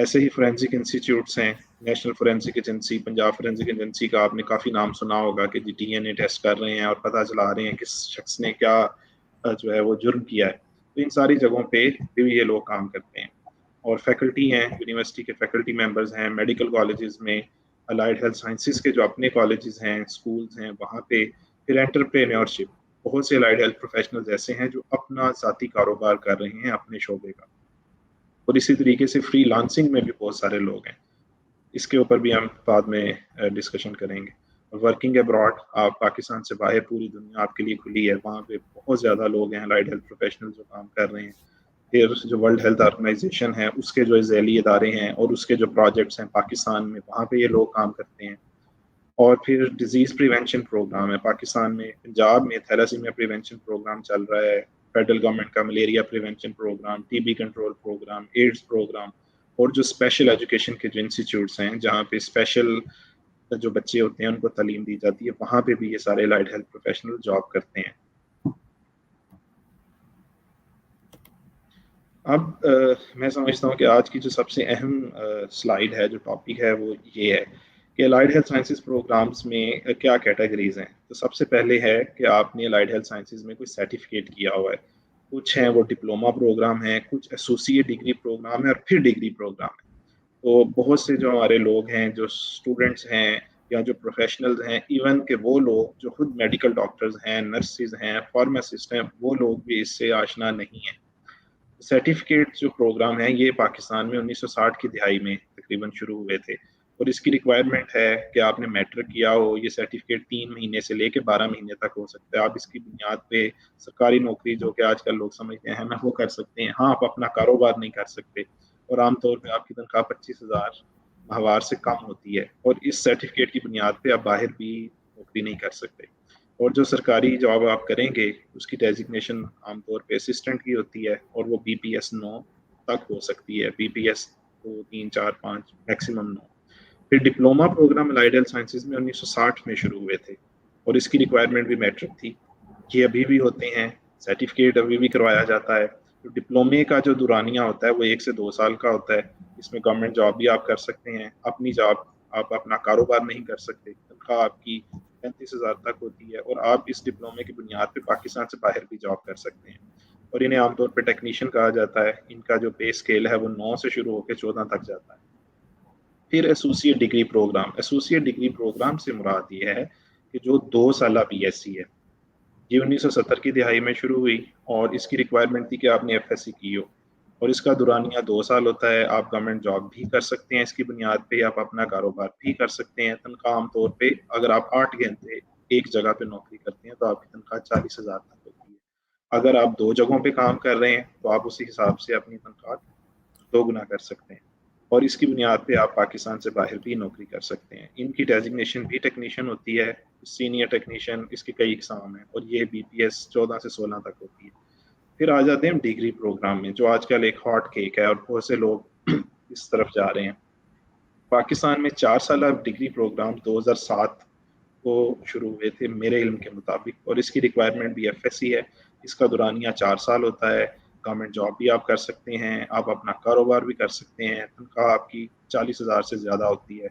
ایسے ہی forensic institutes ہیں، national forensic agency, Punjab forensic agency کا آپ نے کافی نام سنا ہوگا کہ جی ڈی این اے ٹیسٹ کر رہے ہیں اور پتہ چلا رہے ہیں کس شخص نے کیا جو ہے وہ جرم کیا ہے. تو ان ساری جگہوں پہ بھی یہ لوگ کام کرتے ہیں. اور فیکلٹی ہیں، یونیورسٹی کے فیکلٹی ممبرز ہیں، میڈیکل کالجز میں، الائڈ ہیلتھ سائنسز کے جو اپنے کالجز ہیں، اسکولز ہیں، وہاں پہ. پھر انٹرپرینیورشپ، بہت سے الائڈ ہیلتھ پروفیشنلز ایسے ہیں جو اپنا ذاتی کاروبار کر رہے ہیں اپنے شعبے کا. اور اسی طریقے سے فری لانسنگ میں بھی بہت سارے لوگ ہیں، اس کے اوپر بھی ہم بعد میں ڈسکشن کریں گے. ورکنگ ابراڈ، آپ پاکستان سے باہر پوری دنیا آپ کے لیے کھلی ہے، وہاں پہ بہت زیادہ لوگ ہیں الائڈ ہیلتھ پروفیشنل جو کام کر رہے ہیں. پھر جو ورلڈ ہیلتھ آرگنائزیشن ہے اس کے جو ذیلی ادارے ہیں اور اس کے جو پروجیکٹس ہیں پاکستان میں، وہاں پہ یہ لوگ کام کرتے ہیں. اور پھر ڈیزیز پریونشن پروگرام ہے پاکستان میں، پنجاب میں تھیلاسیمیا پریونشن پروگرام چل رہا ہے، فیڈرل گورنمنٹ کا malaria prevention program, T B control program, AIDS program. اور جو اسپیشل ایجوکیشن کے جو انسٹیٹیوٹس ہیں جہاں پہ اسپیشل جو بچے ہوتے ہیں ان کو تعلیم دی جاتی ہے، وہاں پہ بھی یہ سارے الائڈ ہیلتھ پروفیشنل جاب کرتے ہیں. اب میں سمجھتا ہوں کہ آج کی جو سب سے اہم سلائیڈ ہے، جو ٹاپک ہے، وہ یہ ہے کہ الائڈ ہیلتھ سائنسز پروگرامز میں کیا کیٹیگریز ہیں. تو سب سے پہلے ہے کہ آپ نے الائڈ ہیلتھ سائنسز میں کوئی سرٹیفکیٹ کیا ہوا ہے. کچھ ہیں وہ ڈپلوما پروگرام ہیں، کچھ ایسوسیٹ ڈگری پروگرام ہے، اور پھر ڈگری پروگرام ہے. تو بہت سے جو ہمارے لوگ ہیں، جو اسٹوڈنٹس ہیں یا جو پروفیشنلز ہیں، ایون کہ وہ لوگ جو خود میڈیکل ڈاکٹرز ہیں، نرسز ہیں، فارماسسٹ ہیں، وہ لوگ بھی اس سے آشنا نہیں ہیں. سرٹیفکیٹ جو پروگرام ہے یہ پاکستان میں 1960 کی دہائی میں تقریباً شروع ہوئے تھے، اور اس کی ریکوائرمنٹ ہے کہ آپ نے میٹرک کیا ہو. یہ سرٹیفکیٹ 3 مہینے سے لے کے 12 مہینے تک ہو سکتا ہے. آپ اس کی بنیاد پہ سرکاری نوکری جو کہ آج کل لوگ سمجھتے ہیں وہ کر سکتے ہیں. ہاں، آپ اپنا کاروبار نہیں کر سکتے، اور عام طور پہ آپ کی تنخواہ 25,000 ماہوار سے کم ہوتی ہے، اور اس سرٹیفکیٹ کی بنیاد پہ آپ باہر بھی نوکری نہیں کر سکتے. اور جو سرکاری جاب آپ کریں گے اس کی ڈیزگنیشن عام طور پہ اسسٹنٹ کی ہوتی ہے، اور وہ بی پی ایس 9 تک ہو سکتی ہے، بی پی ایس 2 3 4 5 میکسیمم 9. پھر diploma program allied health sciences میں 1960 میں شروع ہوئے تھے، اور اس کی ریکوائرمنٹ بھی میٹرک تھی. یہ ابھی بھی ہوتے ہیں، سرٹیفکیٹ ابھی بھی کروایا جاتا ہے. ڈپلومے کا جو دورانیہ ہوتا ہے وہ 1 سے 2 سال کا ہوتا ہے. اس میں گورنمنٹ جاب بھی آپ کر سکتے ہیں، اپنی جاب آپ اپنا کاروبار نہیں کر سکتے. تنخواہ آپ کی 35,000 تک ہوتی ہے، اور آپ اس ڈپلومے کی بنیاد پہ پاکستان سے باہر بھی جاب کر سکتے ہیں. اور انہیں عام طور پہ ٹیکنیشین کہا جاتا ہے. ان کا جو پے اسکیل ہے وہ 9 سے شروع ہو کے 14 تک جاتا ہے. پھر associate degree program. Associate degree program سے مراد یہ ہے کہ جو 2 سالہ بی ایس سی ہے. یہ 1970 کی دہائی میں شروع ہوئی، اور اس کی ریکوائرمنٹ تھی کہ آپ نے ایف ایس سی کی ہو، اور اس کا دورانیہ 2 سال ہوتا ہے. آپ گورنمنٹ جاب بھی کر سکتے ہیں اس کی بنیاد پہ، آپ اپنا کاروبار بھی کر سکتے ہیں. تنخواہ عام طور پہ اگر آپ 8 گھنٹے ایک جگہ پہ نوکری کرتے ہیں تو آپ کی تنخواہ 40,000 تک ہوتی ہے. اگر آپ 2 جگہوں پہ کام کر رہے ہیں تو آپ اسی حساب سے اپنی تنخواہ 2 گنا کر سکتے ہیں، اور اس کی بنیاد پہ آپ پاکستان سے باہر بھی نوکری کر سکتے ہیں. ان کی ڈیزگنیشن بھی ٹیکنیشین ہوتی ہے، سینئر ٹیکنیشین، اس کے کئی اقسام ہیں، اور یہ بی پی ایس 14 سے 16 تک ہوتی ہے. پھر آ جاتے ہیں ڈگری پروگرام میں، جو آج کل ایک ہاٹ کیک ہے اور بہت سے لوگ اس طرف جا رہے ہیں. پاکستان میں 4 سالہ ڈگری پروگرام 2007 کو شروع ہوئے تھے میرے علم کے مطابق، اور اس کی ریکوائرمنٹ بھی ایف ایس سی ہے. اس کا دورانیہ 4 سال ہوتا ہے. گورنمنٹ جاب بھی آپ کر سکتے ہیں، آپ اپنا کاروبار بھی کر سکتے ہیں. تنخواہ آپ کی 40,000 سے زیادہ ہوتی ہے،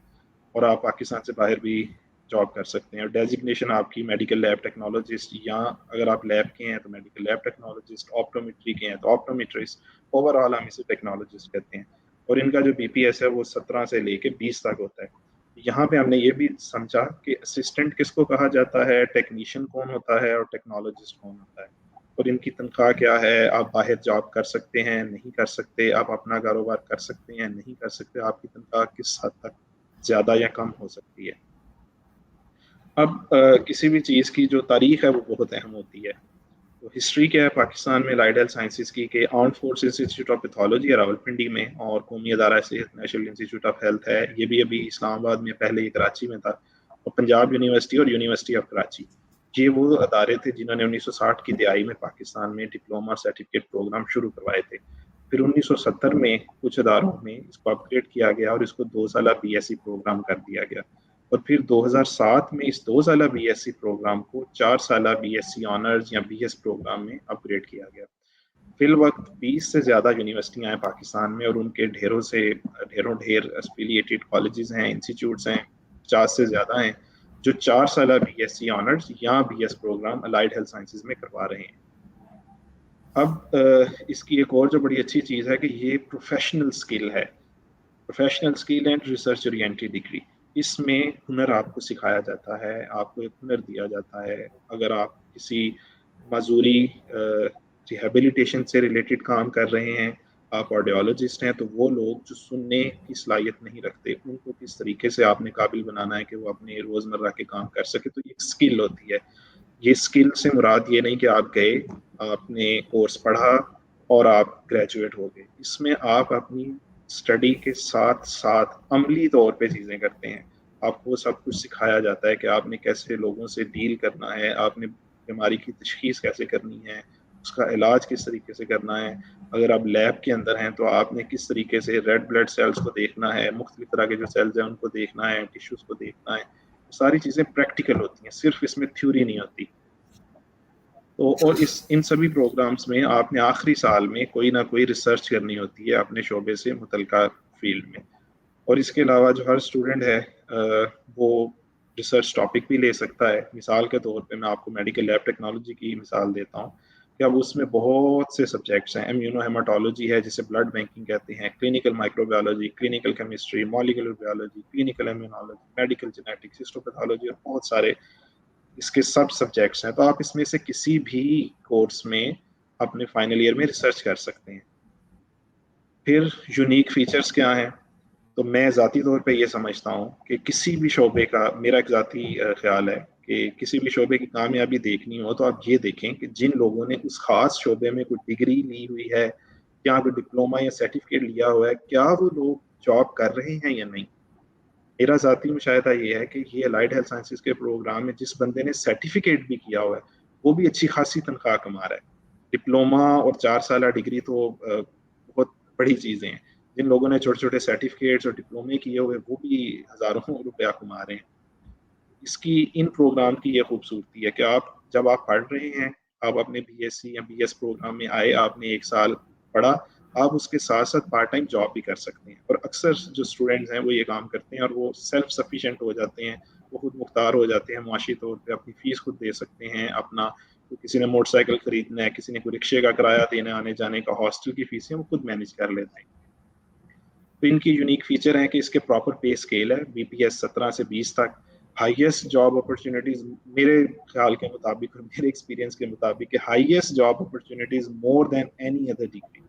اور آپ پاکستان سے باہر بھی جاب کر سکتے ہیں. اور ڈیزگنیشن آپ کی میڈیکل لیب ٹیکنالوجسٹ، یا اگر آپ لیب کے ہیں تو میڈیکل لیب ٹیکنالوجسٹ، آپٹومیٹری کے ہیں تو آپٹومیٹرسٹ، اوور آل ہم اسے ٹیکنالوجسٹ کہتے ہیں. اور ان کا جو بی پی ایس ہے وہ 17 سے لے کے 20 تک ہوتا ہے. یہاں پہ ہم نے یہ بھی سمجھا کہ اسسٹنٹ کس کو کہا جاتا ہے، ٹیکنیشین کون ہوتا ہے، اور ٹیکنالوجسٹ کون ہوتا ہے، اور ان کی تنخواہ کیا ہے. آپ باہر جاب کر سکتے ہیں، نہیں کر سکتے، آپ اپنا کاروبار کر سکتے ہیں، نہیں کر سکتے، آپ کی تنخواہ کس حد تک زیادہ یا کم ہو سکتی ہے. اب کسی بھی چیز کی جو تاریخ ہے وہ بہت اہم ہوتی ہے. تو ہسٹری کیا ہے پاکستان میں الائڈ ہیلتھ سائنسز کی، کہ armed forces institute of pathology Rawalpindi میں، اور قومی ادارہ صحت نیشنل انسٹیٹیوٹ آف ہیلتھ ہے، یہ بھی ابھی اسلام آباد میں، پہلے یہ کراچی میں تھا. اور پنجاب یونیورسٹی اور یونیورسٹی آف کراچی، یہ وہ ادارے تھے جنہوں نے 1960 کی دہائی میں پاکستان میں ڈپلوما سرٹیفکیٹ پروگرام شروع کروائے تھے. پھر 1970 میں کچھ اداروں میں اس کو اپ گریڈ کیا گیا، اور اس کو 2 سالہ بی ایس سی پروگرام کر دیا گیا. اور پھر 2007 میں اس 2 سالہ بی ایس سی پروگرام کو 4 سالہ بی ایس سی آنرز یا بی ایس پروگرام میں اپ گریڈ کیا گیا. فی الوقت 20 سے زیادہ یونیورسٹیاں ہیں پاکستان میں، اور ان کے ڈھیر ایفیلیٹڈ کالجز ہیں، انسٹیٹیوٹس ہیں، 50 سے زیادہ ہیں جو 4 سالہ بی ایس سی آنرز یا B S program allied health sciences میں کروا رہے ہیں۔ اب اس کی ایک اور جو بڑی اچھی چیز ہے کہ یہ پروفیشنل اسکل ہے، professional skill and research oriented degree. اس میں ہنر آپ کو سکھایا جاتا ہے، آپ کو ایک ہنر دیا جاتا ہے۔ اگر آپ کسی معذوری ریہیبلیٹیشن سے ریلیٹڈ کام کر رہے ہیں، آپ آڈیولوجسٹ ہیں، تو وہ لوگ جو سننے کی صلاحیت نہیں رکھتے ان کو کس طریقے سے آپ نے قابل بنانا ہے کہ وہ اپنے روزمرہ کے کام کر سکے، تو یہ ایک اسکل ہوتی ہے۔ یہ اسکل سے مراد یہ نہیں کہ آپ گئے، آپ نے کورس پڑھا اور آپ گریجویٹ ہو گئے، اس میں آپ اپنی اسٹڈی کے ساتھ ساتھ عملی طور پہ چیزیں کرتے ہیں۔ آپ کو سب کچھ سکھایا جاتا ہے کہ آپ نے کیسے لوگوں سے ڈیل کرنا ہے، آپ نے بیماری کی تشخیص کیسے کرنی ہے، اس کا علاج کس طریقے سے کرنا ہے۔ اگر آپ لیب کے اندر ہیں تو آپ نے کس طریقے سے ریڈ بلڈ سیلز کو دیکھنا ہے، مختلف طرح کے جو سیلز ہیں ان کو دیکھنا ہے، ٹیشوز کو دیکھنا ہے۔ ساری چیزیں پریکٹیکل ہوتی ہیں، صرف اس میں تھیوری نہیں ہوتی۔ تو اور ان سبھی پروگرامز میں آپ نے آخری سال میں کوئی نہ کوئی ریسرچ کرنی ہوتی ہے اپنے شعبے سے متعلقہ فیلڈ میں۔ اور اس کے علاوہ جو ہر اسٹوڈنٹ ہے وہ ریسرچ ٹاپک بھی لے سکتا ہے۔ مثال کے طور پہ میں آپ کو میڈیکل لیب ٹیکنالوجی کی مثال دیتا ہوں کہ اب اس میں بہت سے سبجیکٹس ہیں۔ امیونو ہیماٹولوجی ہے جسے بلڈ بینکنگ کہتے ہیں، clinical microbiology, clinical chemistry, molecular biology, clinical immunology, medical genetics, histopathology, اور بہت سارے اس کے سب سبجیکٹس ہیں۔ تو آپ اس میں سے کسی بھی کورس میں اپنے فائنل ایئر میں ریسرچ کر سکتے ہیں۔ پھر یونیک فیچرز کیا ہیں؟ تو میں ذاتی طور پہ یہ سمجھتا ہوں کہ کسی بھی شعبے کا، میرا ایک ذاتی خیال ہے کہ کسی بھی شعبے کی کامیابی دیکھنی ہو تو آپ یہ دیکھیں کہ جن لوگوں نے اس خاص شعبے میں کوئی ڈگری لی ہوئی ہے یا کوئی ڈپلوما یا سرٹیفکیٹ لیا ہوا ہے، کیا وہ لوگ جاب کر رہے ہیں یا نہیں۔ میرا ذاتی مشاہدہ یہ ہے کہ یہ الائڈ ہیلتھ سائنسز کے پروگرام میں جس بندے نے سرٹیفکیٹ بھی کیا ہوا ہے وہ بھی اچھی خاصی تنخواہ کما رہا ہے۔ ڈپلوما اور 4 سالہ ڈگری تو بہت بڑی چیزیں ہیں، جن لوگوں نے چھوٹے چھوٹے سرٹیفکیٹس اور ڈپلومے کیے ہوئے وہ بھی ہزاروں روپیہ کما رہے ہیں۔ اس کی ان پروگرام کی یہ خوبصورتی ہے کہ جب آپ پڑھ رہے ہیں، آپ اپنے بی ایس سی یا بی ایس پروگرام میں آئے، آپ نے 1 سال پڑھا، آپ اس کے ساتھ ساتھ پارٹ ٹائم جاب بھی کر سکتے ہیں۔ اور اکثر جو اسٹوڈنٹس ہیں وہ یہ کام کرتے ہیں اور وہ سیلف سفیشینٹ ہو جاتے ہیں، وہ خود مختار ہو جاتے ہیں، معاشی طور پہ اپنی فیس خود دے سکتے ہیں، اپنا کسی نے موٹر سائیکل خریدنا ہے، کسی نے کوئی رکشے کا کرایہ دینا، آنے جانے کا، ہاسٹل کی فیسیں وہ خود مینیج کر لیتے ہیں۔ تو ان کی یونیک فیچر ہے کہ اس کے پراپر پے اسکیل ہے، بی پی ایس 17 سے 20 تک، ہائیسٹ جاب اپرچونیٹیز میرے خیال کے مطابق اور میرے ایکسپیرینس کے مطابق کہ highest job opportunities more than any other degree,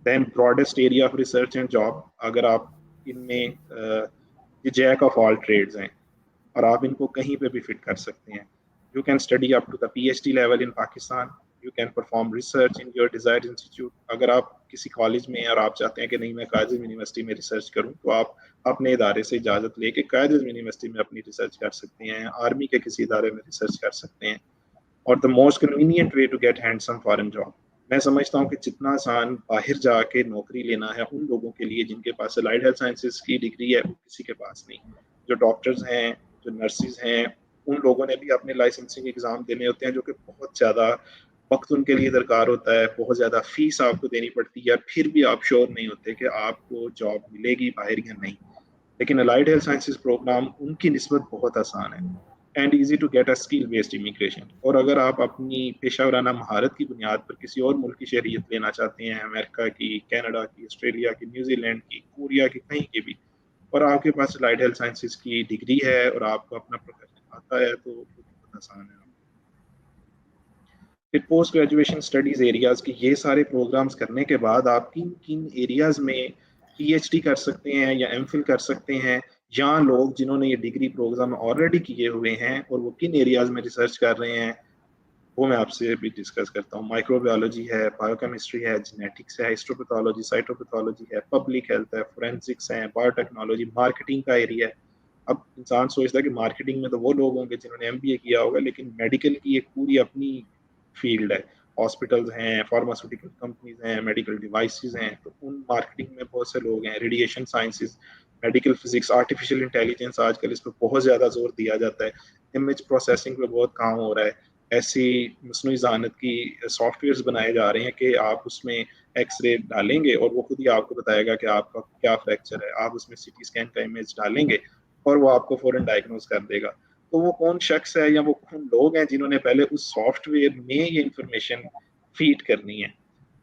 than broadest area of research and job. اگر آپ ان میں جیک آف آل ٹریڈز ہیں اور آپ ان کو کہیں پہ بھی فٹ کر سکتے ہیں۔ You can study up to the P H D level in Pakistan, you can perform research in your desired institute. اگر آپ کسی کالج میں اور آپ چاہتے ہیں کہ نہیں میں قائد اعظم یونیورسٹی میں ریسرچ کروں، تو آپ اپنے ادارے سے اجازت لے کے قائد اعظم یونیورسٹی میں اپنی ریسرچ کر سکتے ہیں، آرمی کے کسی ادارے میں ریسرچ کر سکتے ہیں۔ اور the most convenient way to get handsome foreign job, میں سمجھتا ہوں کہ جتنا آسان باہر جا کے نوکری لینا ہے ان لوگوں کے لیے جن کے پاس الائڈ ہیلتھ سائنسز کی ڈگری ہے، وہ کسی کے پاس نہیں۔ جو ڈاکٹرز ہیں، جو نرسز ہیں، ان لوگوں نے بھی اپنے لائسنسنگ ایگزام دینے ہوتے ہیں جو کہ بہت زیادہ وقت ان کے لیے درکار ہوتا ہے، بہت زیادہ فیس آپ کو دینی پڑتی ہے، پھر بھی آپ شور نہیں ہوتے کہ آپ کو جاب ملے گی باہر یا نہیں۔ لیکن الائڈ ہیلتھ سائنسز پروگرام ان کی نسبت بہت آسان ہے and easy to get a skill based immigration. اور اگر آپ اپنی پیشہ ورانہ مہارت کی بنیاد پر کسی اور ملک کی شہریت لینا چاہتے ہیں، امریکہ کی، کینیڈا کی، آسٹریلیا کی، نیوزی لینڈ کی، کوریا کی، کہیں کی بھی، اور آپ کے پاس الائڈ ہیلتھ سائنسز کی ڈگری ہے اور آپ کو اپنا پروفیشن آتا ہے، تو بہت آسان ہے۔ پھر پوسٹ گریجویشن اسٹڈیز ایریاز کی یہ سارے پروگرامز کرنے کے بعد آپ کن کن ایریاز میں پی ایچ ڈی کر سکتے ہیں یا ایم فل کر سکتے ہیں، یا لوگ جنہوں نے یہ ڈگری پروگرام آلریڈی کیے ہوئے ہیں اور وہ کن ایریاز میں ریسرچ کر رہے ہیں، وہ میں آپ سے بھی ڈسکس کرتا ہوں۔ مائکرو بایولوجی ہے، بایو کیمسٹری ہے، جینیٹکس ہے، ہسٹوپیتھولوجی، سائٹوپیتھولوجی ہے، پبلک ہیلتھ ہے، فورینسکس ہے، بایو ٹیکنالوجی، مارکیٹنگ کا ایریا ہے۔ اب انسان سوچتا ہے کہ مارکیٹنگ میں تو وہ لوگ ہوں گے جنہوں نے ایم بی اے کیا ہوگا، لیکن میڈیکل کی ایک پوری اپنی فیلڈ ہے، ہاسپٹلز ہیں، فارماسیوٹیکل کمپنیز ہیں، میڈیکل ڈیوائسز ہیں، تو ان مارکیٹنگ میں بہت سے لوگ ہیں۔ Radiation sciences, medical physics, artificial intelligence, آج کل اس پہ بہت زیادہ زور دیا جاتا ہے۔ امیج پروسیسنگ پہ بہت کام ہو رہا ہے۔ ایسی مصنوعی ذہانت کی سافٹ ویئرس بنائے جا رہے ہیں کہ آپ اس میں ایکس رے ڈالیں گے اور وہ خود ہی آپ کو بتائے گا کہ آپ کا کیا فریکچر ہے. آپ اس میں سی ٹی اسکین کا امیج ڈالیں گے اور وہ آپ کو فوراً ڈائگنوز کر دے گا. تو وہ کون شخص ہے یا وہ کون لوگ ہیں جنہوں نے پہلے اس سافٹ ویئر میں یہ انفارمیشن فیڈ کرنی ہے.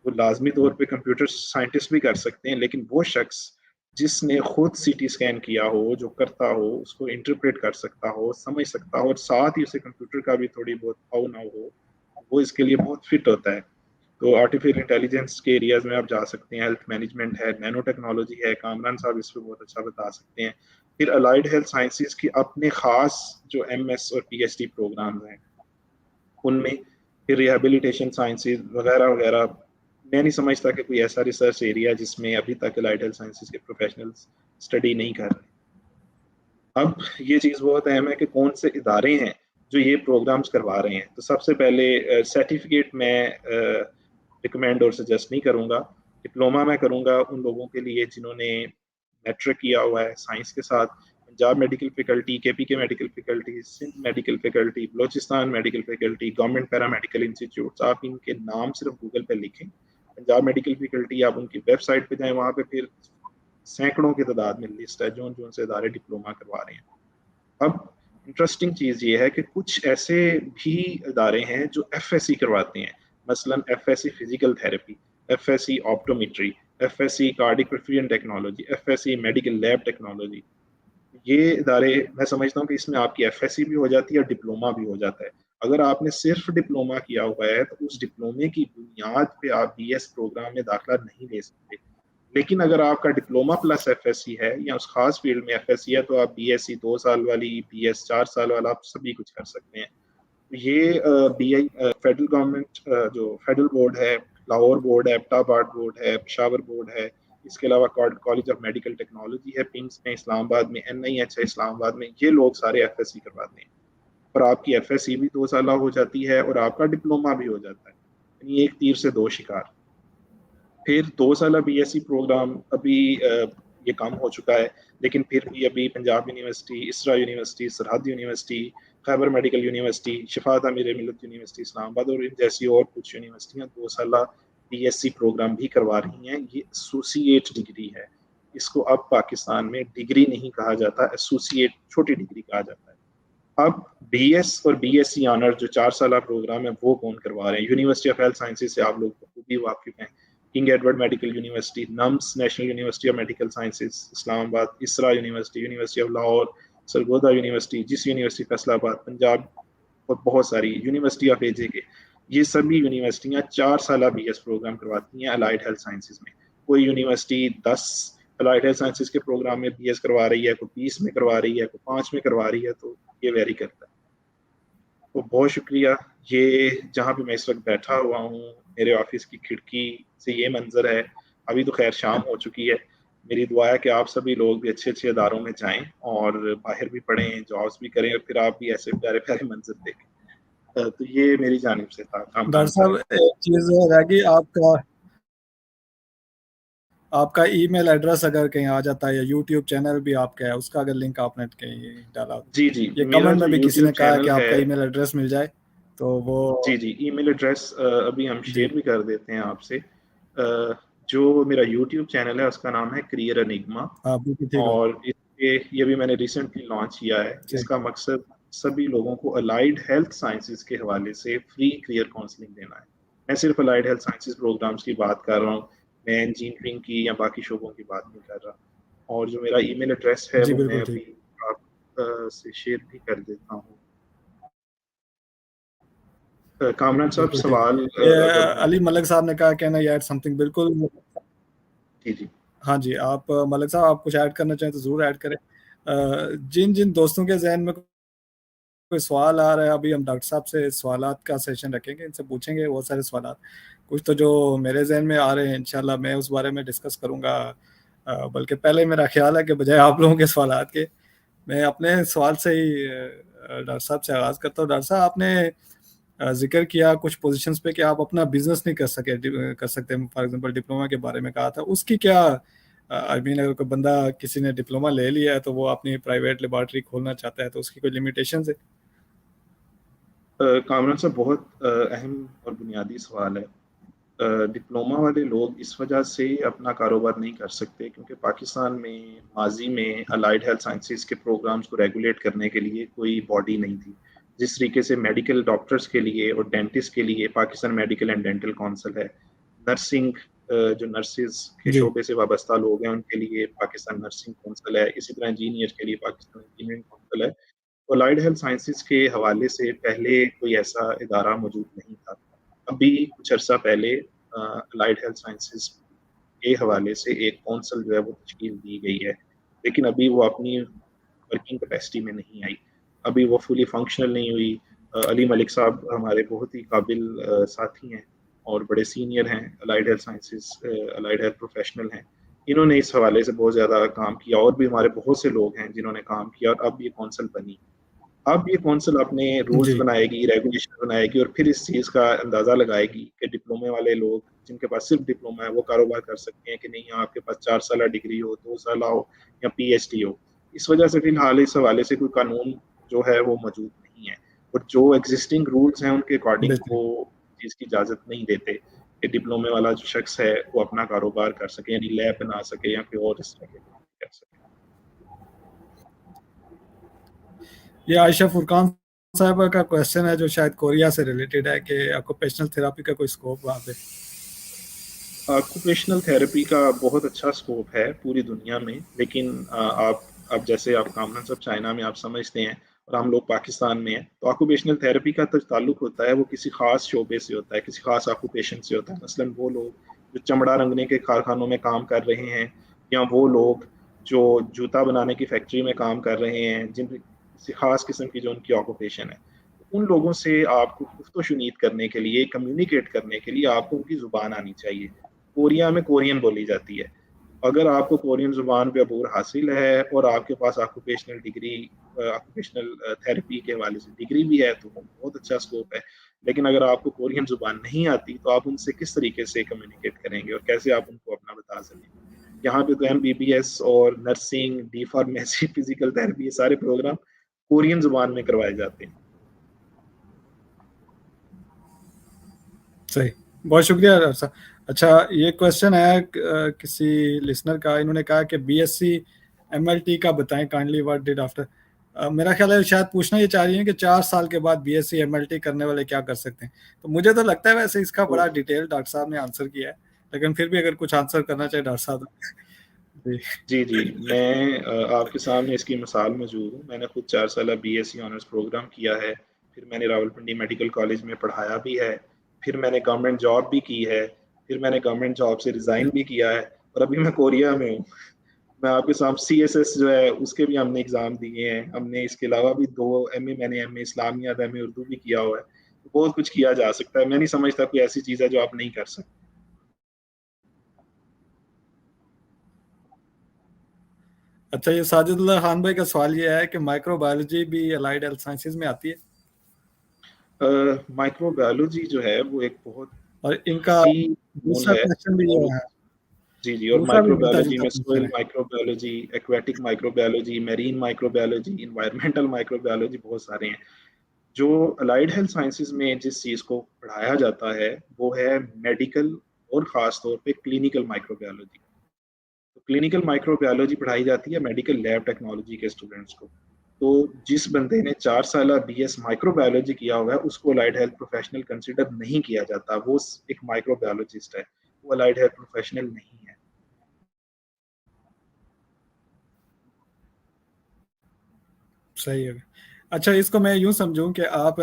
وہ لازمی طور پہ کمپیوٹر سائنٹسٹ بھی کر سکتے ہیں, لیکن وہ شخص جس نے خود سی ٹی اسکین کیا ہو, جو کرتا ہو, اس کو انٹرپریٹ کر سکتا ہو, سمجھ سکتا ہو, اور ساتھ ہی اسے کمپیوٹر کا بھی تھوڑی بہت او نہ ہو, وہ اس کے لیے بہت فٹ ہوتا ہے. تو آرٹیفیشل انٹیلیجنس کے ایریاز میں آپ جا سکتے ہیں, ہیلتھ مینجمنٹ ہے, نینو ٹیکنالوجی ہے, کامران صاحب اس پہ بہت اچھا بتا سکتے ہیں. پھر الائڈ ہیلتھ سائنسز کی اپنے خاص جو ایم ایس اور پی ایچ ڈی پروگرامز ہیں ان میں, پھر ریہیبلیٹیشن سائنسز وغیرہ وغیرہ. میں نہیں سمجھتا کہ کوئی ایسا ریسرچ ایریا جس میں ابھی تک الائڈ ہیلتھ سائنسز کے پروفیشنلز اسٹڈی نہیں کر رہے. اب یہ چیز بہت اہم ہے کہ کون سے ادارے ہیں جو یہ پروگرامز کروا رہے ہیں. تو سب سے پہلے سرٹیفکیٹ میں ریکمینڈ اور سجیسٹ نہیں کروں گا, ڈپلوما میں کروں گا ان لوگوں کے لیے جنہوں نے میٹرک کیا ہوا ہے سائنس کے ساتھ. Punjab medical faculty, K P K medical faculty, Sindh medical faculty, Balochistan medical faculty, government paramedical institutes. آپ ان کے نام صرف گوگل پہ لکھیں, پنجاب میڈیکل فیکلٹی, آپ ان کی ویب سائٹ پہ جائیں, وہاں پہ پھر سینکڑوں کی تعداد میں لسٹ ہے جو سے ادارے ڈپلوما کروا رہے ہیں. اب انٹرسٹنگ چیز یہ ہے کہ کچھ ایسے بھی ادارے ہیں جو ایف ایس سی کرواتے ہیں, مثلا F S C physical therapy, F S C optometry, F S C cardiac perfusion technology, F S C medical lab technology. یہ ادارے میں سمجھتا ہوں کہ اس میں آپ کی ایف ایس سی بھی ہو جاتی ہے اور ڈپلوما بھی ہو جاتا ہے. اگر آپ نے صرف ڈپلوما کیا ہوا ہے تو اس ڈپلومے کی بنیاد پہ آپ بی ایس پروگرام میں داخلہ نہیں لے سکتے. لیکن اگر آپ کا diploma plus F S C ہے یا اس خاص فیلڈ میں ایف ایس سی ہے تو آپ بی ایس سی 2 سال والی, بی ایس 4 سال والا, آپ سبھی کچھ کر سکتے ہیں. یہ بی آئی فیڈرل گورنمنٹ جو فیڈرل بورڈ ہے, لاہور بورڈ ہے, ایبٹا آباد بورڈ ہے, پشاور بورڈ ہے, اس کے علاوہ کالج آف میڈیکل ٹیکنالوجی ہے پنکس میں اسلام آباد میں, این آئی ایچ ہے اسلام آباد میں, یہ لوگ سارے ایف ایس سی کرواتے ہیں. اور آپ کی ایف ایس سی بھی 2 سالہ ہو جاتی ہے اور آپ کا ڈپلوما بھی ہو جاتا ہے, یعنی ایک تیر سے 2 شکار. پھر 2 سالہ بی ایس سی پروگرام ابھی یہ کم ہو چکا ہے, لیکن پھر بھی ابھی پنجاب یونیورسٹی, اسرا یونیورسٹی, سرحد یونیورسٹی, خیبر میڈیکل یونیورسٹی, شفا تعمیر ملت یونیورسٹی اسلام آباد اور ان جیسی اور کچھ یونیورسٹیاں 2 سالہ بی ایس سی پروگرام بھی کروا رہی ہیں. یہ ایسوسیٹ ڈگری ہے, اس کو اب پاکستان میں ڈگری نہیں کہا جاتا, ایسوسیٹ چھوٹی ڈگری کہا جاتا ہے. اب بی ایس اور بی ایس سی آنر جو 4 سالہ پروگرام ہے وہ کون کروا رہے ہیں؟ یونیورسٹی آف ہیلتھ سائنسز سے آپ لوگ بھی واقف ہیں, King Edward Medical University, NIMS National University of Medical Sciences Islamabad, Isra University, University of Lahore, Sargodha University, جس یونیورسٹی فیصل آباد پنجاب, اور بہت ساری یونیورسٹی آف اے جے کے. یہ سبھی یونیورسٹیاں 4 سالہ بی ایس پروگرام کرواتی ہیں الائڈ ہیلتھ سائنسز میں. کوئی یونیورسٹی 10 الائڈ ہیلتھ سائنسز کے پروگرام میں بی ایس کروا رہی ہے, کوئی 20 میں کروا رہی ہے, کوئی 5 میں کروا رہی ہے, تو یہ ویری کرتا ہے. تو بہت شکریہ. یہ جہاں پہ میں اس وقت بیٹھا ہوا ہوں, میرے آفس کی کھڑکی سے یہ منظر ہے. ابھی تو خیر شام ہو چکی ہے. میری دعا ہے کہ آپ سبھی لوگ بھی اچھے اچھے اداروں میں جائیں اور باہر بھی پڑھیں, جابس بھی کریں, اور پھر آپ بھی ایسے پیارے پیارے منظر دیکھیں. تو یہ میری جانب سے تھا. ڈاکٹر صاحب ایک چیز رہ گئی, آپ کا ای میل ایڈریس اگر کہیں آ جاتا ہے, یا یوٹیوب چینل بھی آپ کا ہے, اس کا اگر لنک آپ نے کہیں ڈالا, جی جی, یہ میرا کمنٹ جو میں بھی کسی یوٹیوب نے کہا کہ چینل آپ ہے, کا ای میل ایڈریس مل جائے تو وہ جی جی, ای میل ایڈریس ابھی ہم جی شیئر بھی کر دیتے ہیں آپ سے. جو میرا یوٹیوب چینل ہے اس کا نام ہے کریئر انگما, آپ بھی ٹھیک ہو اور یہ بھی میں نے ریسنٹلی لانچ کیا ہے. اس ٹھیک. کا مقصد سبھی لوگوں کو الائڈ ہیلتھ سائنسز کے حوالے سے فری کریئر کاؤنسلنگ دینا ہے. میں صرف الائڈ ہیلتھ سائنسز پروگرامز کی بات کر رہا ہوں, میں انجینئرنگ کی یا باقی شعبوں کی بات نہیں کر رہا. اور جو میرا ای میل ایڈریس ہے جی وہ میں بالکل ٹھیک. ابھی آپ سے شیئر بھی کر دیتا ہوں. کامران صاحب بالکل ٹھیک. سوال اگر یہ ہوں. علی ملک صاحب نے کہا کہنا ایڈ سم تھنگ, بالکل. جی جی ہاں جی, آپ ملک صاحب آپ کچھ ایڈ کرنا چاہیں تو ضرور ایڈ کریں. جن جن دوستوں کے ذہن میں کوئی سوال آ رہا ہے, ابھی ہم ڈاکٹر صاحب سے سوالات کا سیشن رکھیں گے, ان سے پوچھیں گے بہت سارے سوالات. کچھ تو جو میرے ذہن میں آ رہے ہیں انشاءاللہ میں اس بارے میں ڈسکس کروں گا, بلکہ پہلے میرا خیال ہے کہ بجائے آپ لوگوں کے سوالات کے میں اپنے سوال سے ہی ڈاکٹر صاحب سے آغاز کرتا ہوں. ڈاکٹر صاحب آپ نے ذکر کیا کچھ پوزیشنز پہ کہ آپ اپنا بزنس نہیں کر سکتے, فار ایگزامپل ڈپلوما کے بارے میں کہا تھا, اس کی کیا آئی مین اگر کوئی بندہ کسی نے ڈپلوما لے لیا ہے تو وہ اپنی پرائیویٹ لیبارٹری کھولنا چاہتا ہے تو اس کی کوئی لمیٹیشنز ہے؟ کامران صاحب بہت اہم اور بنیادی سوال ہے. ڈپلوما والے لوگ اس وجہ سے اپنا کاروبار نہیں کر سکتے کیونکہ پاکستان میں ماضی میں الائڈ ہیلتھ سائنسز کے پروگرامز کو ریگولیٹ کرنے کے لیے کوئی باڈی نہیں تھی. جس طریقے سے میڈیکل ڈاکٹرز کے لیے اور ڈینٹسٹ کے لیے Pakistan medical and dental council ہے. نرسنگ جو نرسز کے جی شعبے سے وابستہ لوگ ہیں ان کے لیے پاکستان نرسنگ کونسل ہے. اسی طرح انجینئر کے لیے پاکستان انجینئرنگ کونسل ہے. الائڈ ہیلتھ سائنسز کے حوالے سے پہلے کوئی ایسا ادارہ موجود نہیں تھا. ابھی کچھ عرصہ پہلے الائڈ ہیلتھ سائنسز کے حوالے سے ایک کونسل جو ہے وہ تشکیل دی گئی ہے, لیکن ابھی وہ اپنی ورکنگ کیپیسٹی میں نہیں آئی, ابھی وہ فلی فنکشنل نہیں ہوئی. علی ملک صاحب ہمارے بہت ہی قابل ساتھی ہیں اور بڑے سینئر ہیں allied health sciences, allied health professional ہیں. انہوں نے اس حوالے سے بہت زیادہ کام کیا اور بھی ہمارے بہت سے لوگ ہیں جنہوں نے کام کیا, اور اب یہ کونسل بنی. اب یہ کونسل اپنے رولز جی بنائے گی, ریگولیشن بنائے گی اور پھر اس چیز کا اندازہ لگائے گی کہ ڈپلومے والے لوگ جن کے پاس صرف ڈپلوما ہے وہ کاروبار کر سکتے ہیں کہ نہیں, آپ کے پاس 4 سالہ ڈگری ہو, 2 سالہ ہو یا پی ایچ ڈی ہو. اس وجہ سے فی الحال اس حوالے سے کوئی قانون جو ہے وہ موجود نہیں ہے, اور جو ایگزسٹنگ رولز ہیں ان کے اکارڈنگ بہتر. وہ چیز کی اجازت نہیں دیتے کہ ڈپلومے والا جو شخص ہے وہ اپنا کاروبار کر سکے, یعنی لیب بنا سکے یا کوئی اور اس طرح کے کام کر سکے. یہ عائشہ فرقان صاحبہ کا کوشچن ہے جو شاید کوریا سے ریلیٹڈ ہے کہ آکوپیشنل تھراپی کا کوئی اسکوپ وہاں پہ. آکوپیشنل تھراپی کا بہت اچھا اسکوپ ہے پوری دنیا میں, لیکن آپ جیسے آپ کامن سب چائنا میں آپ سمجھتے ہیں اور ہم لوگ پاکستان میں ہیں, تو آکوپیشنل تھراپی کا تعلق ہوتا ہے وہ کسی خاص شعبے سے ہوتا ہے, کسی خاص آکوپیشن سے ہوتا ہے. مثلاً وہ لوگ جو چمڑا رنگنے کے کارخانوں میں کام کر رہے ہیں, یا وہ لوگ جو جوتا بنانے کی فیکٹری میں کام کر رہے ہیں, جن کسی خاص قسم کی جو ان کی آکوپیشن ہے, ان لوگوں سے آپ کو گفت و شنید کرنے کے لیے, کمیونیکیٹ کرنے کے لیے آپ کو ان کی زبان آنی چاہیے. کوریا میں کورین بولی جاتی ہے. اگر آپ کو کورین زبان پہ عبور حاصل ہے اور آپ کے پاس آکوپیشنل ڈگری, آکوپیشنل تھراپی کے حوالے سے ڈگری بھی ہے تو بہت اچھا اسکوپ ہے. لیکن اگر آپ کو کورین زبان نہیں آتی تو آپ ان سے کس طریقے سے کمیونیکیٹ کریں گے اور کیسے آپ ان کو اپنا بتا سکیں گے. یہاں پہ تو ایم بی بی ایس اور nursing, D pharmacy, physical therapy, یہ سارے پروگرام کورین زبان میں کروائے جاتے ہیں. صحیح, بہت شکریہ ڈاکٹر صاحب. اچھا, یہ کوشچن ہے کسی لسنر کا, انہوں نے کہا کہ B S C M L T کا بتائیں کائنڈلی واٹ ڈیڈ آفٹر. میرا خیال ہے شاید پوچھنا یہ چاہ رہی ہیں کہ 4 سال کے بعد B S C M L T کرنے والے کیا کر سکتے ہیں. تو مجھے تو لگتا ہے ویسے اس کا تو بڑا ڈیٹیل ڈاکٹر صاحب نے آنسر کیا ہے, لیکن پھر بھی اگر کچھ آنسر کرنا چاہے ڈاکٹر صاحب. جی جی میں آپ کے سامنے اس کی مثال موجود ہوں. میں نے خود 4 سالہ B S C honours program کیا ہے, پھر میں نے راولپنڈی میڈیکل کالج میں پڑھایا بھی ہے, پھر میں نے گورنمنٹ جاب بھی کی ہے, پھر میں نے گورنمنٹ جاب سے ریزائن بھی کیا ہے, اور ابھی میں کوریا میں ہوں. میں آپ کے سامنے سی ایس ایس جو ہے اس کے بھی ہم نے ایگزام دیے ہیں. ہم نے اس کے علاوہ بھی 2 ایم اے, میں نے ایم اے اسلامیات, ایم اے اردو بھی کیا ہوا ہے. بہت کچھ کیا جا سکتا ہے. میں نہیں سمجھتا کوئی ایسی چیز ہے جو آپ نہیں کر سکتے. اچھا, یہ ساجد اللہ خان بھائی کا سوال یہ ہے کہ مائکرو بایولوجی بھی الائڈ ہیلتھ سائنسز میں آتی ہے, مائکرو بایولوجی جو ہے وہ ایک بہت اور ان کا وسیع مضمون دوسرا ہے. کوشچن بھی اور یہ ہے, جی اور دوسرا بھی مائکرو ملتا بایولوجی جلتا میں کوشچن سوئل ہے. Micro biology, aquatic micro biology, marine micro biology, environmental micro biology, بہت سارے ہیں. جو الائڈ ہیلتھ سائنسز میں جس چیز کو پڑھایا جاتا ہے وہ ہے میڈیکل اور خاص طور پہ clinical microbiology. Clinical micro biology پڑھائی جاتی ہے میڈیکل لیب ٹیکنالوجی کے اسٹوڈنٹس کو. تو جس بندے نے 4 سالہ بی ایس مائکرو بایولوجی کیا ہوا ہے اس کو الائڈ ہیلتھ پروفیشنل کنسیڈر نہیں کیا جاتا. وہ ایک مائکرو بایولوجسٹ ہے, وہ الائڈ ہیلتھ پروفیشنل نہیں ہے. صحیح ہے. اچھا, اس کو میں یوں سمجھوں کہ آپ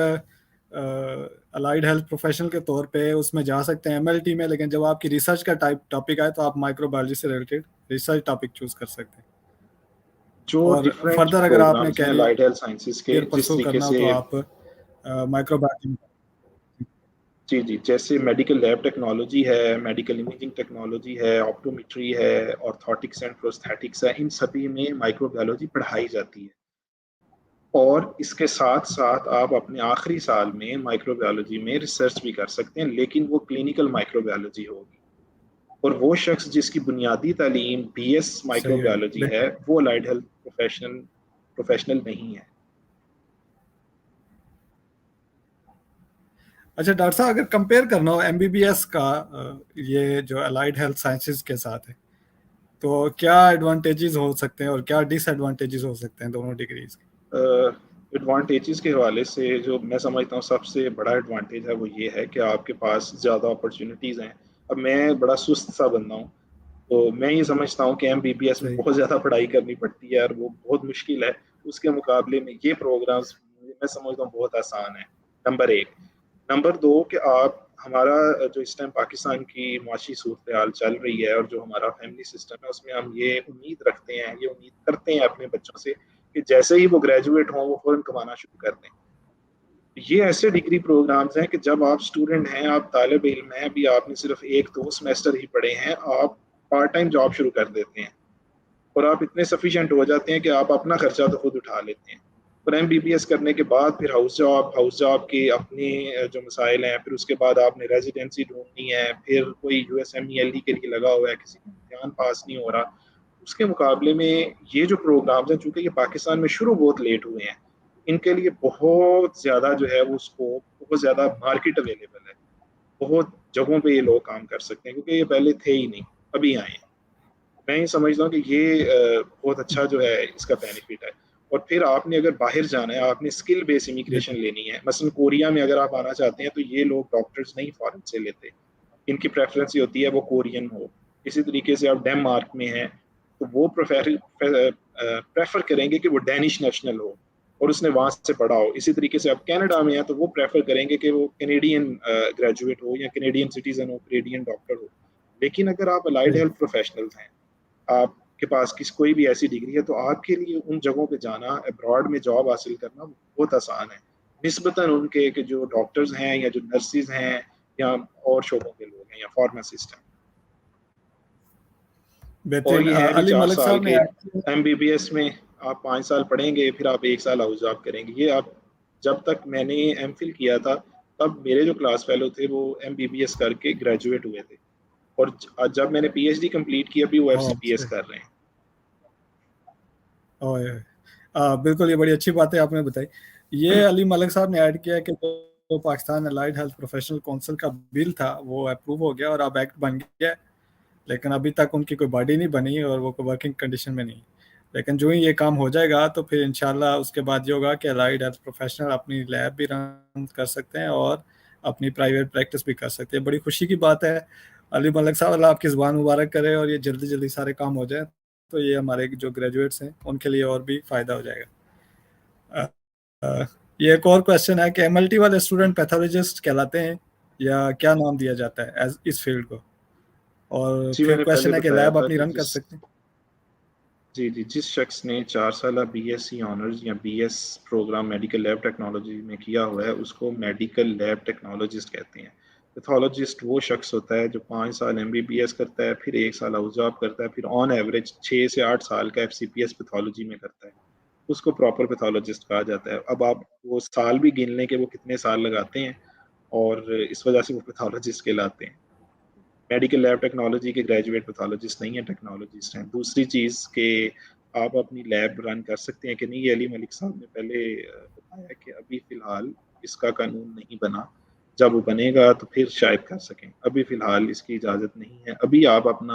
الائڈ ہیلتھ پروفیشنل کے طور پہ اس میں جا سکتے ہیں ایم ایل ٹی میں, لیکن جب آپ کی ریسرچ کا ٹاپک آئے تو آپ مائکرو بایولوجی سے ریلیٹڈ ریسرچ ٹاپک چوز کر سکتے ہیں. جو اور ڈفرینٹ فردر اگر آپ نے پروگرامز ہیں الائڈ کیریئر ہیلتھ سائنسز کے, جس پرسو طریقے کرنا ہو سے تو آپ مائکرو بایولوجی میں. جی جیسے میڈیکل لیب ٹیکنالوجی ہے, میڈیکل امیجنگ ٹیکنالوجی ہے, آپٹومیٹری ہے, آرتھوٹکس اینڈ پروستھیٹکس ہے, ان سبھی میں مائکرو بایولوجی پڑھائی جاتی ہے. اور اس کے ساتھ ساتھ آپ اپنے آخری سال میں مائکرو بایولوجی میں ریسرچ بھی کر سکتے ہیں, لیکن وہ کلینکل مائکرو بایولوجی ہوگی. اور وہ شخص جس کی بنیادی تعلیم بی ایس مائکرو صحیح بایولوجی ہے وہ الائڈ ہیلتھ پروفیشنل نہیں ہے. اچھا ڈاکٹر صاحب، اگر کمپیئر کرنا ہو MBBS کا یہ جو الائڈ ہیلتھ سائنسز کے ساتھ ہے، تو کیا ایڈوانٹیجز ہو سکتے ہیں اور کیا ڈس ایڈوانٹیجز ہو سکتے ہیں دونوں ڈگریز کے؟ ایڈوانٹیجز کے حوالے سے جو میں سمجھتا ہوں سب سے بڑا ایڈوانٹیج ہے وہ یہ ہے کہ آپ کے پاس زیادہ اپرچونیٹیز ہیں. اب میں بڑا سست سا بندہ ہوں، تو میں یہ سمجھتا ہوں کہ MBBS میں صحیح. بہت زیادہ پڑھائی کرنی پڑتی ہے اور وہ بہت مشکل ہے. اس کے مقابلے میں یہ پروگرامز میں سمجھتا ہوں بہت آسان ہے. نمبر ایک. نمبر دو کہ آپ ہمارا جو اس ٹائم پاکستان کی معاشی صورتحال چل رہی ہے اور جو ہمارا فیملی سسٹم ہے، اس میں ہم یہ امید رکھتے ہیں، یہ امید کرتے ہیں اپنے بچوں سے کہ جیسے ہی وہ گریجویٹ ہوں وہ فوراً کمانا شروع کر دیں. یہ ایسے ڈگری پروگرامز ہیں کہ جب آپ اسٹوڈنٹ ہیں، آپ طالب علم ہیں، ابھی آپ نے صرف 1-2 سیمسٹر ہی پڑھے ہیں، آپ پارٹ ٹائم جاب شروع کر دیتے ہیں اور آپ اتنے سفیشینٹ ہو جاتے ہیں کہ آپ اپنا خرچہ تو خود اٹھا لیتے ہیں. اور MBBS کرنے کے بعد پھر ہاؤس جاب کے اپنے جو مسائل ہیں، پھر اس کے بعد آپ نے ریزیڈینسی ڈھونڈنی ہے، پھر کوئی USMLE کے لیے لگا ہوا ہے، کسی کا امتحان پاس نہیں ہو رہا. اس کے مقابلے میں یہ جو پروگرامز ہیں، چونکہ یہ پاکستان میں شروع بہت لیٹ ہوئے ہیں، ان کے لیے بہت زیادہ جو ہے وہ اسکوپ، بہت زیادہ مارکیٹ اویلیبل ہے. بہت جگہوں پہ یہ لوگ کام کر سکتے ہیں کیونکہ یہ پہلے تھے ہی نہیں، ابھی آئے ہیں. میں یہ سمجھتا ہوں کہ یہ بہت اچھا جو ہے اس کا بینیفٹ ہے. اور پھر آپ نے اگر باہر جانا ہے، آپ نے اسکل بیس امیگریشن لینی ہے. مثلا کوریا میں اگر آپ آنا چاہتے ہیں تو یہ لوگ ڈاکٹرز نہیں فارن سے لیتے، ان کی پریفرنس یہ ہوتی ہے وہ کورین ہو. اسی طریقے سے آپ ڈینمارک میں ہیں تو وہ پریفر کریں گے کہ وہ ڈینش نیشنل ہو اور اس نے وہاں سے پڑھا ہو. اسی طریقے سے آپ کینیڈا میں ہیں تو وہ پریفر کریں گے کہ وہ کینیڈین گریجویٹ ہو یا کینیڈین سٹیزن ہو، کینیڈین ڈاکٹر ہو. لیکن اگر آپ الائڈ ہیلتھ پروفیشنلز ہیں، آپ کے پاس کوئی بھی ایسی ڈگری ہے، تو آپ کے لیے ان جگہوں پہ جانا، ابراڈ میں جاب حاصل کرنا بہت آسان ہے نسبتاً ان کے کہ جو ڈاکٹرز ہیں یا جو نرسز ہیں یا اور شعبوں کے لوگ ہیں یا فارماسسٹ ہیں. اور بہترین. یہ ہے بھی علی 4 ملک سال صاحب نے کے ایڈ کیا. MBBS میں آپ 5 سال پڑھیں گے، پھر آپ 1 سال ہاؤس جاب کریں گے. یہ آپ جب تک میں نے MPhil کیا تھا تب میرے جو کلاس فیلو تھے وہ MBBS کر کے گریجویٹ ہوئے تھے، اور جب میں نے PhD کمپلیٹ کی ابھی وہ FCPS کر رہے ہیں. بالکل، یہ بڑی اچھی بات ہے آپ نے بتائی. یہ علی ملک صاحب نے ایڈ کیا کہ جو Pakistan allied health professional council کا بل تھا وہ اپروو ہو گیا اور اب ایکٹ بن گیا، لیکن ابھی تک ان کی کوئی باڈی نہیں بنی اور وہ کوئی ورکنگ کنڈیشن میں نہیں. لیکن جو ہی یہ کام ہو جائے گا تو پھر انشاءاللہ اس کے بعد یہ ہوگا کہ الائڈ ہیلتھ پروفیشنل اپنی لیب بھی رن کر سکتے ہیں اور اپنی پرائیویٹ پریکٹس بھی کر سکتے ہیں. بڑی خوشی کی بات ہے علی ملک صاحب، اللہ آپ کی زبان مبارک کرے اور یہ جلدی جلدی سارے کام ہو جائیں تو یہ ہمارے جو گریجویٹس ہیں ان کے لیے اور بھی فائدہ ہو جائے گا. یہ ایک اور کویشچن ہے کہ MLT والے اسٹوڈنٹ پیتھولوجسٹ کہلاتے ہیں یا کیا نام دیا جاتا ہے اس فیلڈ کو؟ اور جی میں پھر نے پہلے کویشچن ہے کہ بتایا لیب تھا اپنی کہ رن کر سکتے ہیں. جس شخص نے 4 سالہ BSc آنرز یا BS program medical lab technology میں کیا ہوا ہے اس کو میڈیکل لیب ٹیکنالوجسٹ کہتے ہیں. پیتھولوجسٹ وہ شخص ہوتا ہے جو 5 سال MBBS کرتا ہے، پھر 1 سال ہاؤس جاب کرتا ہے، پھر آن ایوریج 6 سے 8 سال کا FCPS پیتھولوجی میں کرتا ہے. اس کو پراپر پیتھولوجسٹ کہا جاتا ہے. اب آپ وہ سال بھی گن لیں کہ وہ کتنے سال لگاتے ہیں اور اس وجہ سے وہ پیتھولوجسٹ کہلاتے ہیں. میڈیکل لیب ٹیکنالوجی کے گریجویٹ پیتھولوجسٹ نہیں ہیں، ٹیکنالوجسٹ ہیں. دوسری چیز کہ آپ اپنی لیب رن کر سکتے ہیں کہ نہیں، یہ علی ملک صاحب نے پہلے بتایا کہ ابھی فی الحال اس کا قانون نہیں بنا. جب وہ بنے گا تو پھر شاید کر سکیں. ابھی فی الحال اس کی اجازت نہیں ہے. ابھی آپ اپنی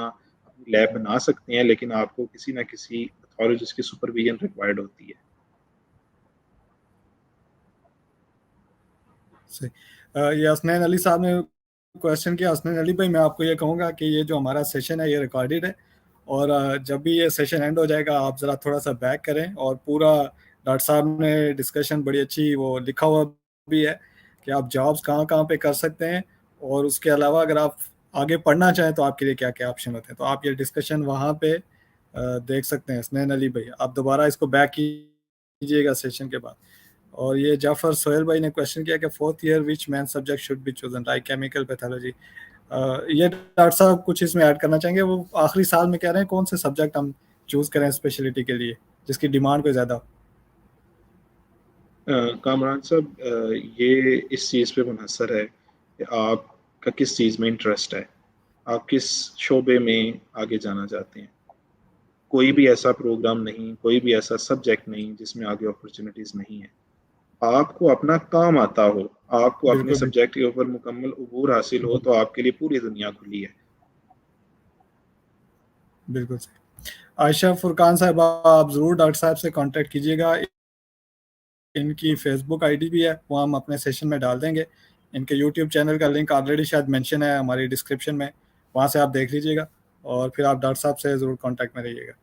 لیب بنا سکتے ہیں لیکن آپ کو کسی نہ کسی پیتھولوجسٹ کی سپرویژن ریکوائرڈ ہوتی ہے. یہ حسنین علی صاحب نے کویشچن کیا. حسنین علی بھائی، میں آپ کو یہ کہوں گا کہ یہ جو ہمارا سیشن ہے یہ ریکارڈڈ ہے، اور جب بھی یہ سیشن اینڈ ہو جائے گا آپ ذرا تھوڑا سا بیک کریں، اور پورا ڈاکٹر صاحب نے ڈسکشن بڑی اچھی وہ لکھا ہوا بھی ہے کہ آپ جابس کہاں کہاں پہ کر سکتے ہیں، اور اس کے علاوہ اگر آپ آگے پڑھنا چاہیں تو آپ کے لیے کیا کیا آپشن ہوتے ہیں. تو آپ یہ ڈسکشن وہاں پہ دیکھ سکتے ہیں. حسنین علی بھائی، آپ دوبارہ اس کو بیک کیجیے گا سیشن کے بعد. اور یہ جعفر سہیل بھائی نے کویشچن کیا کہ 4th ایئر وچ main subject should be chosen, like chemical pathology. یہ ڈاکٹر صاحب کچھ اس میں ایڈ کرنا چاہیں گے؟ وہ آخری سال میں کہہ رہے ہیں کون سے سبجیکٹ ہم چوز کریں اسپیشلٹی کے لیے جس کی ڈیمانڈ کوئی زیادہ ہو. کامران صاحب، یہ اس چیز پہ منحصر ہے کہ آپ کا کس چیز میں انٹرسٹ ہے، آپ کس شعبے میں آگے جانا چاہتے ہیں. کوئی بھی ایسا پروگرام نہیں، کوئی بھی ایسا سبجیکٹ نہیں جس میں آگے اپرچونیٹیز نہیں ہیں. آپ کو اپنا کام آتا ہو، آپ کو اپنے بالکل سبجیکٹ کے اوپر مکمل عبور حاصل ہو، تو آپ کے لیے پوری دنیا کھلی ہے۔ بالکل صحیح۔ عائشہ فرقان صاحب، آپ ضرور ڈاکٹر صاحب سے کانٹیکٹ کیجیے گا، ان کی فیس بک آئی ڈی بھی ہے، وہ ہم اپنے سیشن میں ڈال دیں گے۔ ان کے یوٹیوب چینل کا لنک آلریڈی شاید مینشن ہے ہماری ڈسکرپشن میں، وہاں سے آپ دیکھ لیجیے گا، اور پھر آپ ڈاکٹر صاحب سے ضرور کانٹیکٹ میں رہیے گا۔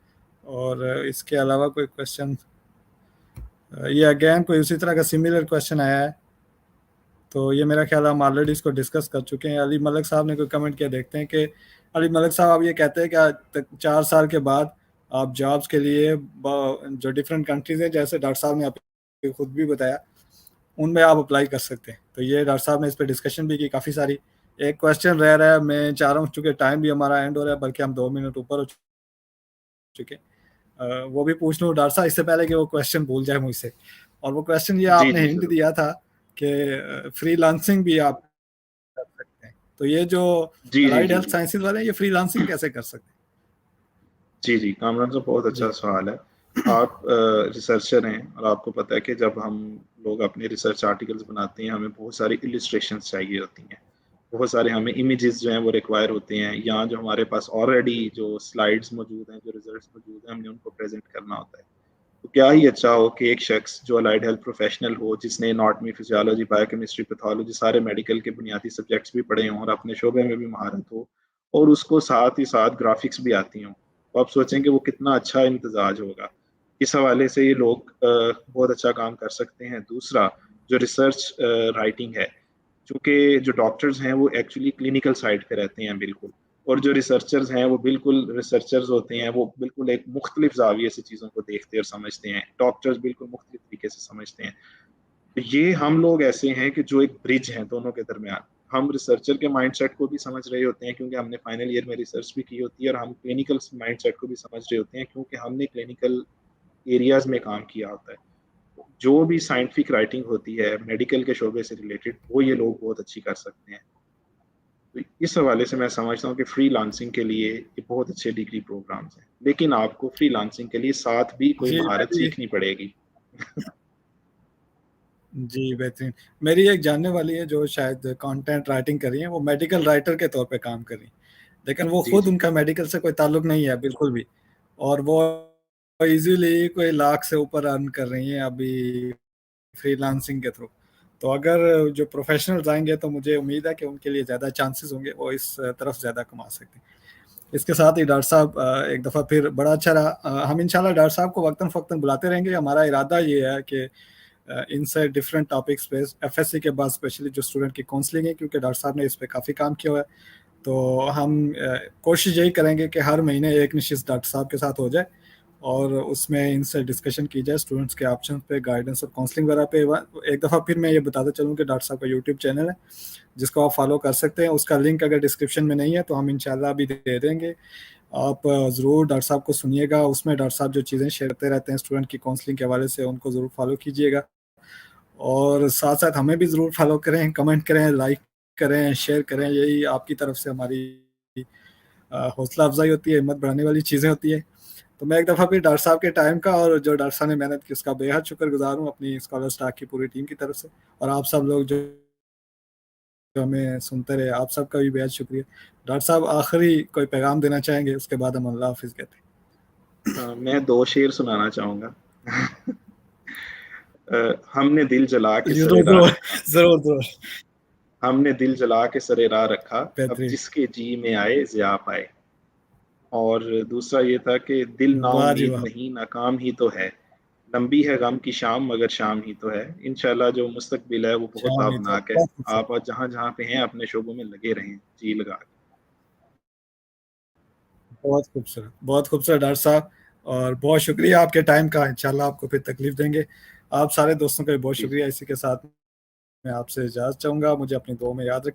اور اس کے علاوہ کوئی کویشچن، یہ اگین کوئی اسی طرح کا سملر کویشچن آیا ہے، تو یہ میرا خیال ہے ہم آلریڈی اس کو ڈسکس کر چکے ہیں۔ علی ملک صاحب نے کوئی کمنٹ کیا، دیکھتے ہیں کہ علی ملک صاحب آپ یہ کہتے ہیں کہ 4 سال کے بعد آپ جابس کے لیے جو ڈفرینٹ کنٹریز ہیں، جیسے ڈاکٹر صاحب نے آپ خود بھی بتایا، ان میں آپ اپلائی کر سکتے ہیں۔ تو یہ ڈاکٹر صاحب نے اس پہ ڈسکشن بھی کی کافی ساری۔ ایک کویشچن رہ رہا ہے، میں چاہ رہا ہوں چونکہ ٹائم بھی ہمارا اینڈ ہو رہا ہے، بلکہ ہم 2 منٹ اوپر ہو چکے، وہ بھی پوچھ لوں ڈاکٹر صاحب اس سے پہلے کہ وہ کویشچن بھول جائے مجھ سے۔ اور وہ کویشچن یہ جی آپ نے جی ہنٹ ضرور۔ دیا تھا کہ فری لانسنگ بھی آپ کر سکتے ہیں، تو یہ جو جی جی الائڈ جی ہیلتھ جی سائنسز والے ہیں، یہ فری لانسنگ کیسے کر سکتے جی جی کامران صاحب، بہت ہیں؟ جی اچھا سوال ہے۔ آپ ریسرچر ہیں، اور آپ کو پتہ ہے کہ جب ہم لوگ اپنے ریسرچ آرٹیکلز بناتے ہیں، ہمیں بہت ساری السٹریشنز چاہیے ہوتی ہیں، بہت سارے ہمیں امیجز جو ہیں وہ ریکوائر ہوتے ہیں، یا جو ہمارے پاس آلریڈی جو سلائڈز موجود ہیں، جو ریزلٹس موجود ہیں، ہم نے ان کو پریزنٹ کرنا ہوتا ہے۔ تو کیا ہی اچھا ہو کہ ایک شخص جو الائڈ ہیلتھ پروفیشنل ہو، جس نے anatomy, physiology, bio chemistry, pathology, سارے میڈیکل کے بنیادی سبجیکٹس بھی پڑھے ہوں، اور اپنے شعبے میں بھی مہارت ہو، اور اس کو ساتھ ہی ساتھ گرافکس بھی آتی ہوں، تو آپ سوچیں کہ وہ کتنا اچھا امتزاج ہوگا۔ اس حوالے سے یہ لوگ بہت اچھا کام کر سکتے ہیں۔ دوسرا، جو ریسرچ رائٹنگ ہے، چونکہ جو ڈاکٹرز ہیں وہ ایکچولی کلینکل سائڈ پہ رہتے ہیں بالکل، اور جو ریسرچرز ہیں وہ بالکل ریسرچرز ہوتے ہیں، وہ بالکل ایک مختلف زاویے سے چیزوں کو دیکھتے اور سمجھتے ہیں، ڈاکٹرز بالکل مختلف طریقے سے سمجھتے ہیں۔ یہ ہم لوگ ایسے ہیں کہ جو ایک برج ہیں دونوں کے درمیان۔ ہم ریسرچر کے مائنڈ سیٹ کو بھی سمجھ رہے ہوتے ہیں، کیونکہ ہم نے فائنل ایئر میں ریسرچ بھی کی ہوتی ہے، اور ہم کلینکل مائنڈ سیٹ کو بھی سمجھ رہے ہوتے ہیں، کیونکہ ہم نے کلینکل ایریاز میں کام کیا ہوتا ہے۔ جو بھی سائنٹیفک رائٹنگ ہوتی ہے میڈیکل کے شعبے سے ریلیٹڈ، وہ یہ لوگ بہت اچھی کر سکتے ہیں۔ تو اس حوالے سے میں سمجھتا ہوں کہ فری لانسنگ کے لیے یہ بہت اچھے ڈگری پروگرامز ہیں، لیکن آپ کو فری لانسنگ کے لیے ساتھ بھی کوئی جی مہارت میری سیکھنی پڑے گی۔ جی بہترین، میری ایک جاننے والی ہے جو شاید کانٹینٹ رائٹنگ کر رہی ہیں، وہ میڈیکل رائٹر کے طور پہ کام کر رہی ہیں، لیکن وہ جی خود جی ان کا میڈیکل سے کوئی تعلق نہیں ہے بالکل بھی، اور وہ ایزیلی کوئی لاکھ سے اوپر ارن کر رہی ہیں ابھی فری لانسنگ کے تھرو۔ تو اگر جو پروفیشنلز آئیں گے تو مجھے امید ہے کہ ان کے لیے زیادہ چانسز ہوں گے، وہ اس طرف زیادہ کما سکتے ہیں۔ اس کے ساتھ ہی ڈاکٹر صاحب ایک دفعہ پھر بڑا اچھا رہا، ہم انشاءاللہ ڈاکٹر صاحب کو وقتاً فوقتاً بلاتے رہیں گے۔ ہمارا ارادہ یہ ہے کہ ان سے ڈفرینٹ ٹاپکس پہ، ایف ایس سی کے بعد اسپیشلی جو اسٹوڈنٹ کی کاؤنسلنگ ہے، کیونکہ ڈاکٹر صاحب نے اس پہ کافی کام کیا ہوا ہے، تو ہم کوشش یہی کریں گے کہ ہر مہینے ایک نشست ڈاکٹر صاحب کے ساتھ ہو جائے، اور اس میں ان سے ڈسکشن کی جائے اسٹوڈنٹس کے آپشن پہ، گائیڈنس اور کاؤنسلنگ وغیرہ پہ۔ ایک دفعہ پھر میں یہ بتاتا چلوں کہ ڈاکٹر صاحب کا یوٹیوب چینل ہے جس کو آپ فالو کر سکتے ہیں، اس کا لنک اگر ڈسکرپشن میں نہیں ہے تو ہم انشاءاللہ ابھی دے دیں گے، آپ ضرور ڈاکٹر صاحب کو سنیے گا، اس میں ڈاکٹر صاحب جو چیزیں شیئر کرتے رہتے ہیں اسٹوڈنٹ کی کاؤنسلنگ کے حوالے سے، ان کو ضرور فالو کیجیے گا، اور ساتھ ساتھ ہمیں بھی ضرور فالو کریں، کمنٹ کریں، لائک کریں، شیئر کریں، یہی آپ کی طرف سے ہماری حوصلہ افزائی ہوتی ہے، ہمت بڑھانے والی چیزیں ہوتی ہیں۔ تو میں ایک دفعہ پھر ڈاکٹر صاحب کے ٹائم کا، اور جو ڈاکٹر صاحب نے محنت کی، اس کا بے حد شکر گزار ہوں اپنی اسکالر اسٹاف کی پوری ٹیم کی طرف سے، اور آپ سب لوگ جو ہمیں سنتے رہے، آپ سب کا بھی بے حد شکریہ۔ ڈاکٹر صاحب آخری کوئی پیغام دینا چاہیں گے، اس کے بعد ہم اللہ حافظ کہتے میں 2 شعر سنانا چاہوں گا۔ ہم نے دل جلا کے ہیں؟ سرے ضرور راہ ضرور رکھا، ضرور ضرور، ہم نے دل جلا کے سرے راہ رکھا، اب بہترین، جس کے جی میں آئے ضیاء پائے۔ اور دوسرا یہ تھا کہ دل نا واہ جی امید واہ، نہیں، ناکام ہی تو ہے، لمبی ہے غم کی شام مگر شام ہی تو ہے۔ انشاءاللہ جو مستقبل ہے وہ بہت شام ہی تو تابناک ہے۔ بہت خوبصورت، آپ جہاں جہاں پہ ہیں اپنے شعبوں میں لگے رہیں، جی لگا کے۔ بہت خوبصورت، بہت خوبصورت ڈاکٹر صاحب، اور بہت شکریہ آپ کے ٹائم کا، انشاءاللہ آپ کو پھر تکلیف دیں گے۔ آپ سارے دوستوں کا بھی بہت جی جی شکریہ، اسی کے ساتھ میں آپ سے اجازت چاہوں گا، مجھے اپنی دعاؤں میں یاد رکھیں۔